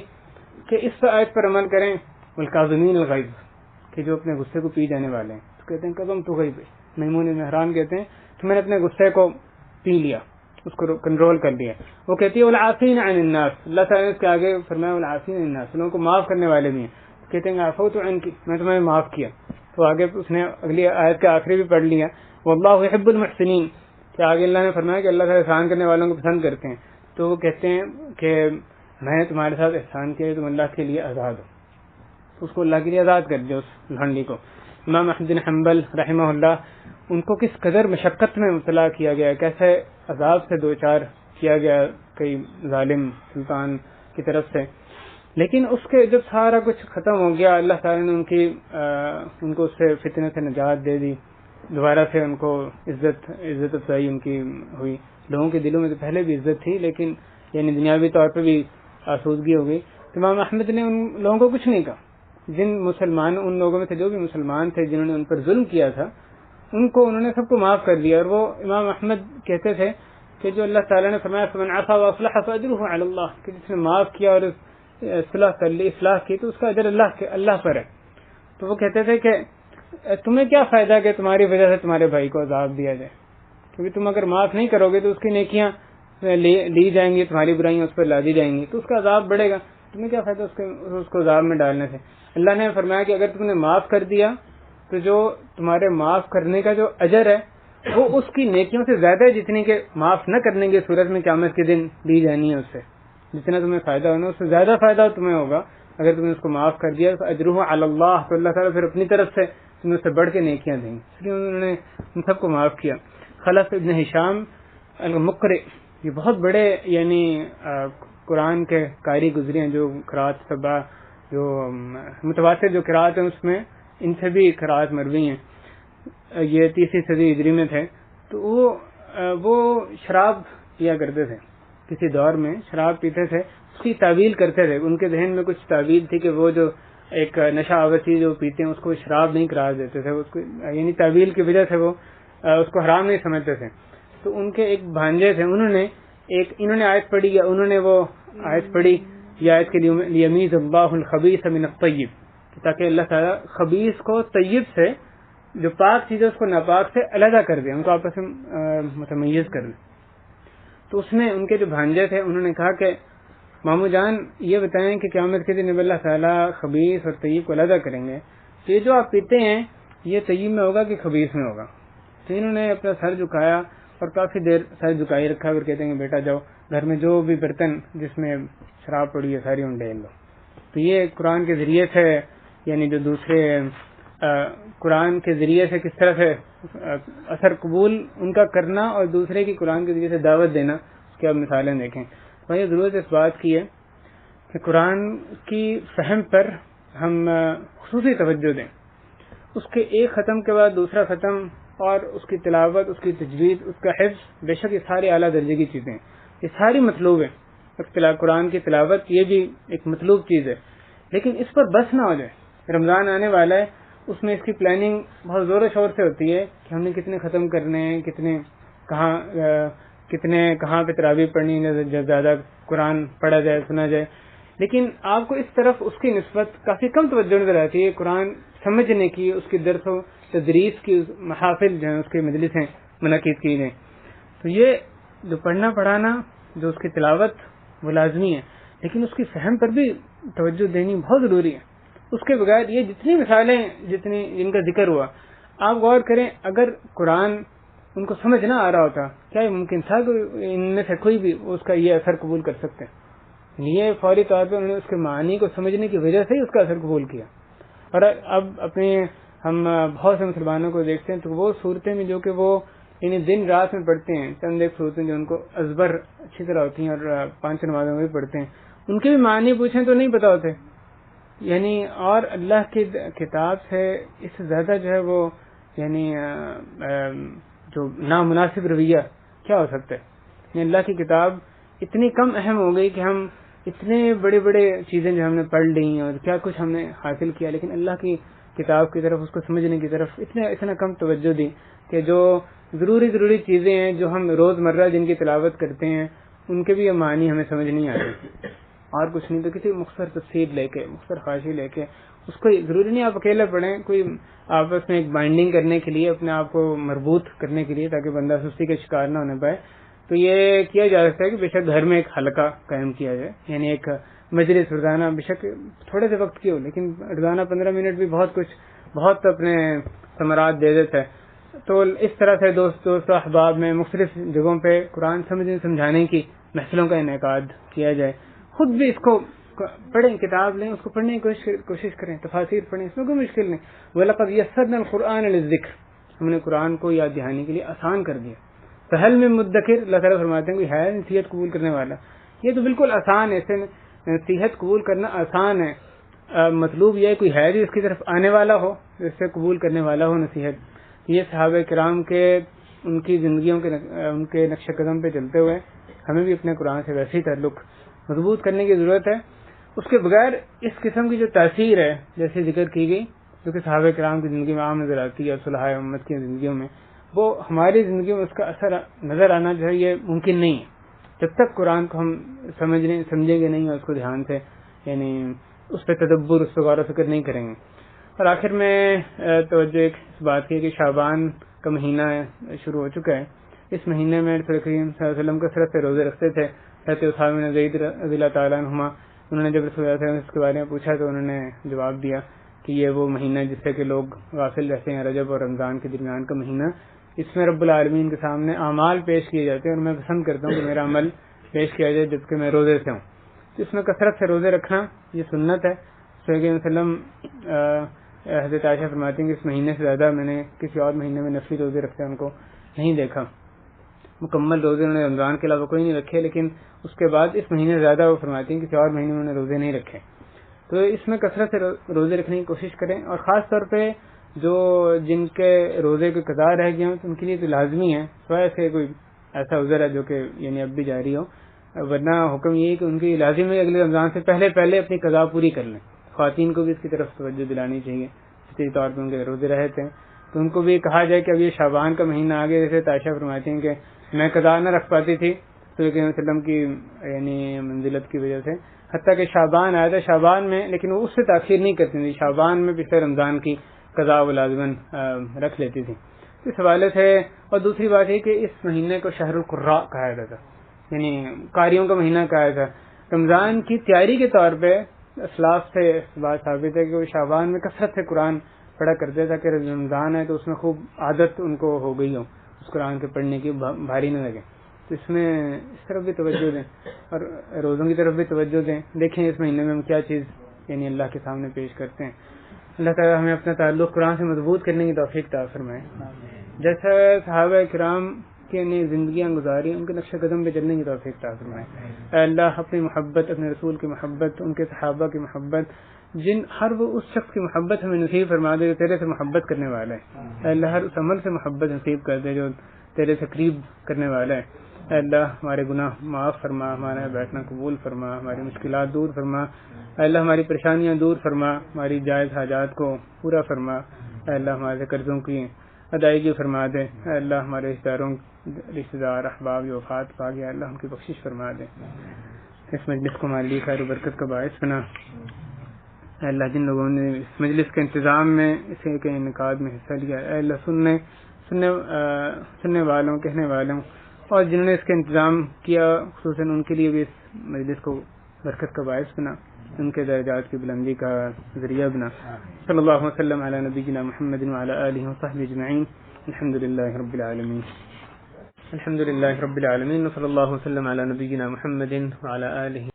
کہ اس آیت پر عمل کریں, والکاظمین الغیظ, کہ جو اپنے غصے کو پی جانے والے ہیں. تو کہتے ہیں کظم تو غیظ. میمون مہران کہتے ہیں کہ میں نے اپنے غصے کو پی لیا, اس کو کنٹرول کر لیا. وہ کہتی ہے والعافین عن الناس, اللہ تعالیٰ نے اس کے آگے فرمایا والعافین عن الناس, لوگوں کو معاف کرنے والے بھی ہیں. کہتے ہیں عفوت عنک, میں تمہیں معاف کیا. تو آگے اس نے اگلی آیت کا آخری بھی پڑھ لیا, واللہ یحب المحسنین, کہ آگے اللہ نے فرمایا کہ اللہ تعالیٰ احسان کرنے والوں کو پسند کرتے ہیں. تو وہ کہتے ہیں کہ میں نے تمہارے ساتھ احسان کیا, تم اللہ کے لیے آزاد ہو. تو اس کو اللہ کے لیے آزاد کر دیا اس لھنڈی کو. امام احمد بن حنبل رحمہ اللہ, ان کو کس قدر مشقت میں مبتلا کیا گیا, کیسے عذاب سے دوچار کیا گیا کئی ظالم سلطان کی طرف سے. لیکن اس کے جب سارا کچھ ختم ہو گیا, اللہ تعالیٰ نے ان کو اس سے فتنے سے نجات دے دی, دوبارہ سے ان کو عزت افزائی ان کی ہوئی. لوگوں کے دلوں میں تو پہلے بھی عزت تھی, لیکن یعنی دنیاوی طور پہ بھی آسودگی ہو گئی. امام احمد نے ان لوگوں کو کچھ نہیں کہا. ان لوگوں میں سے جو بھی مسلمان تھے جنہوں نے ان پر ظلم کیا تھا, انہوں نے سب کو معاف کر دیا. اور وہ امام احمد کہتے تھے کہ جو اللہ تعالیٰ نے فرمایا فمن عفا واصلح فاجرہ علی اللہ, کہ جس نے معاف کیا اور اصلاح کی تو اس کا اجر اللہ پر ہے. تو وہ کہتے تھے کہ تمہیں کیا فائدہ کہ تمہاری وجہ سے تمہارے بھائی کو عذاب دیا جائے, کیونکہ تم اگر معاف نہیں کرو گے تو اس کی نیکیاں لی جائیں گی, تمہاری برائیاں اس پر لادی جائیں گی, تو اس کا عذاب بڑھے گا. تمہیں کیا فائدہ اس کو عذاب میں ڈالنے سے. اللہ نے فرمایا کہ اگر تم نے معاف کر دیا تو جو تمہارے معاف کرنے کا جو اجر ہے وہ اس کی نیکیوں سے زیادہ ہے جتنی کہ معاف نہ کرنے کی صورت میں قیامت کے دن دی جانی ہے. اس سے جتنا تمہیں فائدہ ہونا اس سے زیادہ فائدہ تمہیں ہوگا اگر تم نے اس کو معاف کر دیا. تو اجرہ علی اللہ, تو اللہ تعالیٰ پھر اپنی طرف سے تمہیں اس سے بڑھ کے نیکیاں دیں گے. اس لیے انہوں نے ان سب کو معاف کیا. خلف ابن ہشام المقرئ, یہ بہت بڑے یعنی قرآن کے قاری گزرے ہیں, جو قرات سبع جو متواتر جو قرات ہیں اس میں ان سے بھی قرات مروی ہیں. یہ 30 صدی ہجری میں تھے. تو وہ شراب پیا کرتے تھے, کسی دور میں شراب پیتے تھے, اس کی تعویل کرتے تھے. ان کے ذہن میں کچھ تعویل تھی کہ وہ جو ایک نشہ آور چیز جو پیتے ہیں اس کو شراب نہیں قرار دیتے تھے, اس کو یعنی تعویل کی وجہ سے وہ اس کو حرام نہیں سمجھتے تھے. تو ان کے ایک بھانجے تھے, انہوں نے آیت پڑھی, یا انہوں نے وہ آیت پڑھی, یہ آیت کے لیمیز اللہ الخبیث من الطیب, تاکہ اللہ تعالیٰ خبیث کو طیب سے, جو پاک چیزیں اس کو ناپاک سے علیحدہ کر دیں, ان کو آپس میں متمیز کر دیں. تو اس میں ان کے جو بھانجے تھے انہوں نے کہا کہ مامو جان یہ بتائیں کہ قیامت کے دن جب اللہ تعالیٰ خبیث اور طیب کو علیحدہ کریں گے تو یہ جو آپ پیتے ہیں یہ طیب میں ہوگا کہ خبیث میں ہوگا. تو انہوں نے اپنا سر جھکایا اور کافی دیر سر جھکائی رکھا, اور کہتے ہیں کہ بیٹا جاؤ گھر میں جو بھی برتن جس میں شراب پڑی ہے ساری ان ڈھیل لو. تو یہ قرآن کے ذریعے سے یعنی جو دوسرے قرآن کے ذریعے سے کس طرح سے اثر قبول ان کا کرنا اور دوسرے کی قرآن کے ذریعے سے دعوت دینا, اس کی آپ مثالیں دیکھیں. بھائی ضرورت اس بات کی ہے کہ قرآن کی فہم پر ہم خصوصی توجہ دیں. اس کے ایک ختم کے بعد دوسرا ختم, اور اس کی تلاوت, اس کی تجوید, اس کا حفظ, بے شک یہ سارے اعلیٰ درجے کی چیزیں ہیں. یہ ساری مطلوب ہے. قرآن کی تلاوت یہ بھی ایک مطلوب چیز ہے, لیکن اس پر بس نہ ہو جائے. رمضان آنے والا ہے, اس میں اس کی پلاننگ بہت زور و شور سے ہوتی ہے کہ ہم نے کتنے ختم کرنے ہیں, کہاں پہ تراویح پڑھنی ہے, زیادہ قرآن پڑھا جائے, سنا جائے. لیکن آپ کو اس طرف اس کی نسبت کافی کم توجہ نظر آتی ہے. قرآن سمجھنے کی, اس کی درس و تدریس کی محافل جو ہیں, اس کی مجلسیں منعقد کی گئیں. تو یہ جو پڑھنا پڑھانا, جو اس کی تلاوت وہ لازمی ہے, لیکن اس کی فہم پر بھی توجہ دینی بہت ضروری ہے. اس کے بغیر یہ جتنی مثالیں جن کا ذکر ہوا, آپ غور کریں, اگر قرآن ان کو سمجھ نہ آ رہا ہوتا, کیا یہ ممکن تھا کہ ان میں سے کوئی بھی اس کا یہ اثر قبول کر سکتے؟ یہ فوری طور پہ انہوں نے اس کے معنی کو سمجھنے کی وجہ سے ہی اس کا اثر قبول کیا. اور اب ہم بہت سے مسلمانوں کو دیکھتے ہیں تو وہ صورتیں میں جو کہ وہ یعنی دن رات میں پڑھتے ہیں, چند ایک صورتیں جو ان کو ازبر اچھی طرح ہوتی ہیں اور 5 نمازوں میں بھی پڑھتے ہیں, ان کے بھی معنی پوچھیں تو نہیں پتا ہوتے. یعنی اور اللہ کی کتاب سے اس سے زیادہ جو ہے وہ یعنی جو نامناسب رویہ کیا ہو سکتا ہے. یعنی اللہ کی کتاب اتنی کم اہم ہو گئی کہ ہم اتنے بڑے چیزیں جو ہم نے پڑھ لی اور کیا کچھ ہم نے حاصل کیا, لیکن اللہ کی کتاب کی طرف, اس کو سمجھنے کی طرف اتنا کم توجہ دی کہ جو ضروری چیزیں ہیں جو ہم روزمرہ جن کی تلاوت کرتے ہیں ان کے بھی یہ معنی ہمیں سمجھ نہیں آتے. اور کچھ نہیں تو کسی مختصر تفسیر لے کے, مختصر حاشی لے کے, اس کو ضروری نہیں آپ اکیلے پڑھیں, کوئی آپس میں ایک بائنڈنگ کرنے کے لیے, اپنے آپ کو مربوط کرنے کے لیے تاکہ بندہ سستی کا شکار نہ ہونے پائے, تو یہ کیا جا سکتا ہے کہ بے شک گھر میں ایک حلقہ قائم کیا جائے, یعنی ایک مجلس روزانہ, بے شک تھوڑے سے وقت کی ہو لیکن روزانہ 15 منٹ بھی بہت اپنے ثمرات دے دیتا ہے. تو اس طرح سے دوست احباب میں مختلف جگہوں پہ قرآن سمجھانے کی محفلوں کا انعقاد کیا جائے. خود بھی اس کو پڑھیں, کتاب لیں, اس کو پڑھنے کی کوشش کریں, تفاسیر پڑھیں, اس میں کوئی مشکل نہیں. وَلَقَدْ يَسَّرْنَا الْقُرْآنَ لِلذِّكْرِ, ہم نے قرآن کو یاد دہانی کے لیے آسان کر دیا. فَهَلْ مِن مُدَّكِرٍ, اللہ تعالیٰ فرماتے ہیں کوئی ہے نصیحت قبول کرنے والا. یہ تو بالکل آسان ہے, ایسے نصیحت قبول کرنا آسان ہے. مطلوب یہ ہے کوئی ہے جو اس کی طرف آنے والا ہو, اس سے قبول کرنے والا ہو نصیحت. یہ صحابہ کرام کے ان کی زندگیوں کے ان کے نقش قدم پہ چلتے ہوئے ہمیں بھی اپنے قرآن سے ویسے ہی تعلق مضبوط کرنے کی ضرورت ہے. اس کے بغیر اس قسم کی جو تاثیر ہے جیسے ذکر کی گئی جو کہ صحابہ کرام کی زندگی میں عام نظر آتی ہے اور صلحاء امت کی زندگیوں میں, وہ ہماری زندگی میں اس کا اثر نظر آنا جو ہے یہ ممکن نہیں ہے جب تک قرآن کو ہم سمجھیں گے نہیں اور اس کو دھیان سے یعنی اس پہ تدبر, اس پہ غور و فکر نہیں کریں گے. اور آخر میں توجہ اس بات کی کہ شعبان کا مہینہ شروع ہو چکا ہے. اس مہینے میں رسول کریم صلی اللہ علیہ وسلم کثرت سے روزے رکھتے تھے. حضرت اسامہ بن زید رضی اللہ تعالیٰ عنہما, انہوں نے جب رسول اللہ علیہ وسلم اس کے بارے میں پوچھا تو انہوں نے جواب دیا کہ یہ وہ مہینہ جس سے کہ لوگ غافل رہتے ہیں, رجب اور رمضان کے درمیان کا مہینہ. اس میں رب العالمین کے سامنے اعمال پیش کیے جاتے ہیں اور میں پسند کرتا ہوں کہ میرا عمل پیش کیا جائے جبکہ میں روزے سے ہوں. اس میں کثرت سے روزے رکھنا یہ سنت ہے. صلی اللہ علیہ وسلم حضرت عائشہ فرماتی ہیں کہ اس مہینے سے زیادہ میں نے کسی اور مہینے میں نفلی روزے رکھتے ہیں ان کو نہیں دیکھا. مکمل روزے انہوں نے رمضان کے علاوہ کوئی نہیں رکھے, لیکن اس کے بعد اس مہینے سے زیادہ وہ فرماتی ہیں کسی اور مہینے میں انہوں نے روزے نہیں رکھے. تو اس میں کثرت سے روزے رکھنے کی کوشش کریں. اور خاص طور پہ جو جن کے روزے کے قضا رہ گئے ہوں تو ان کے لیے تو لازمی ہے, سوائے سے کوئی ایسا عذر ہے جو کہ یعنی اب بھی جاری ہو, ورنہ حکم یہ ہے کہ ان کی لازم ہے اگلے رمضان سے پہلے اپنی قضا پوری کر لیں. خواتین کو بھی اس کی طرف توجہ دلانی چاہیے, اسی طور پہ ان کے روزے رہتے ہیں تو ان کو بھی کہا جائے کہ اب یہ شعبان کا مہینہ آگے. جیسے عائشہ فرماتی ہیں کہ میں قضا نہ رکھ پاتی تھی تو کہ وسلم کی یعنی منزلت کی وجہ سے, حتیٰ کہ شعبان آیا تھا شعبان میں, لیکن وہ اس سے تاخیر نہیں کرتی تھی, شعبان میں پچھلے رمضان کی قضا و لازماً رکھ لیتی تھی. اس حوالے سے. اور دوسری بات یہ کہ اس مہینے کو شہر القراء کہا جاتا تھا, یعنی قاریوں کا مہینہ کہا تھا. رمضان کی تیاری کے طور پہ اسلاف سے بات ثابت ہے کہ وہ شعبان میں کثرت سے قرآن پڑھا کرتے تھا کہ رمضان ہے تو اس میں خوب عادت ان کو ہو گئی ہو اس قرآن کے پڑھنے کی, بھاری نہ لگے. تو اس میں اس طرف بھی توجہ دیں اور روزوں کی طرف بھی توجہ دیں. دیکھیں اس مہینے میں ہم کیا چیز یعنی اللہ کے سامنے پیش کرتے ہیں. اللہ تعالیٰ ہمیں اپنا تعلق قرآن سے مضبوط کرنے کی توفیق عطا فرمائے. جیسا صحابہ کرام کی زندگیاں گزاری ان کے نقش قدم پہ چلنے کی توفیق عطا فرمائے. اے اللہ اپنی محبت, اپنے رسول کی محبت, ان کے صحابہ کی محبت, ہر وہ اس شخص کی محبت ہمیں نصیب فرما دے جو تیرے سے محبت کرنے والا ہے. اے اللہ ہر اس عمل سے محبت نصیب کر دے جو تیرے سے قریب کرنے والا ہے. اے اللہ ہمارے گناہ معاف فرما، ہمارا بیٹھنا قبول فرما، ہماری مشکلات دور فرما، اے اللہ ہماری پریشانیاں دور فرما، ہماری جائز حاجات کو پورا فرما، اے اللہ ہمارے قرضوں کی ادائیگی فرما دے، اے اللہ ہمارے رشتہ دار احباب جو وفات پا گیا اللہ ان کی بخشش فرما دے، اس مجلس کو ہمارے لیے خیر و برکت کا باعث بنا، اے اللہ جن لوگوں نے اس مجلس کے انتظام میں اس کے انعقاد میں حصہ لیا، اے اللہ سننے والوں کہنے والوں اور جنہوں نے اس کا انتظام کیا خصوصاً ان کے لیے بھی اس مجلس کو برکت کا باعث بنا، ان کے درجات کی بلندی کا ذریعہ بنا۔ صلی اللہ وسلم علی نبینا محمد وعلی آلہ وصحبہ اجمعین، الحمد للہ رب العالمین، الحمد للہ رب العالمین، وصلی اللہ وسلم علی نبینا محمد وعلی آلہ